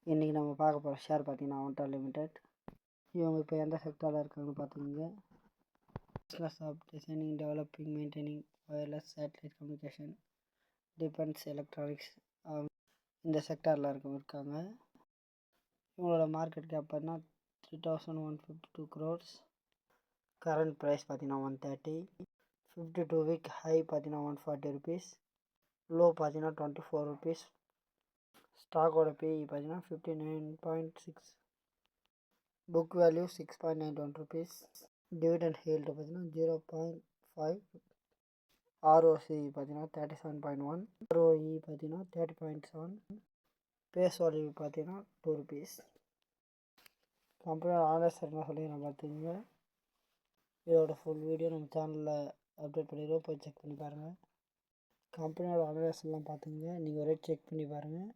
இன்றைக்கி நம்ம பார்க்க போகிற ஷேர் பார்த்தீங்கன்னா அவன்டா லிமிடெட். இவங்க இப்போ எந்த செக்டாரில் இருக்காங்கன்னு பார்த்துக்கோங்க. Business of designing, developing, maintaining wireless satellite communication, defence, electronics இந்த செக்டாரில் இருக்காங்க. இவங்களோட மார்க்கெட் கேப் பார்த்தீங்கன்னா 3152 crores. கரண்ட் ப்ரைஸ் பார்த்தீங்கன்னா 130. 52 வீக் ஹை பார்த்தீங்கன்னா 140 rupees. லோ பார்த்தீங்கன்னா 24 rupees. ஸ்டாக்கோட பிஇ பார்த்தீங்கன்னா 59.6. Book value 6.91 rupees. Dividend healed பார்த்தீங்கன்னா 0.5. ஆர்ஓசி பார்த்தீங்கன்னா 37.1. ஆர்ஓஇ பார்த்தீங்கன்னா 30.7. பேஸ் வேல்யூ பார்த்தீங்கன்னா 2 rupees. கம்பெனியோட ஆனர்ஸ் என்ன சொல்லி நம்ம பார்த்துக்கோங்க. இதோட ஃபுல் வீடியோ நம்ம சேனலில் அப்டேட் பண்ணிடுவோம், போய் செக் பண்ணி பாருங்கள். கம்பெனியோட ஆனர்ஸ் எல்லாம் பார்த்துங்க, நீங்கள் ரேட் செக் பண்ணி பாருங்கள்.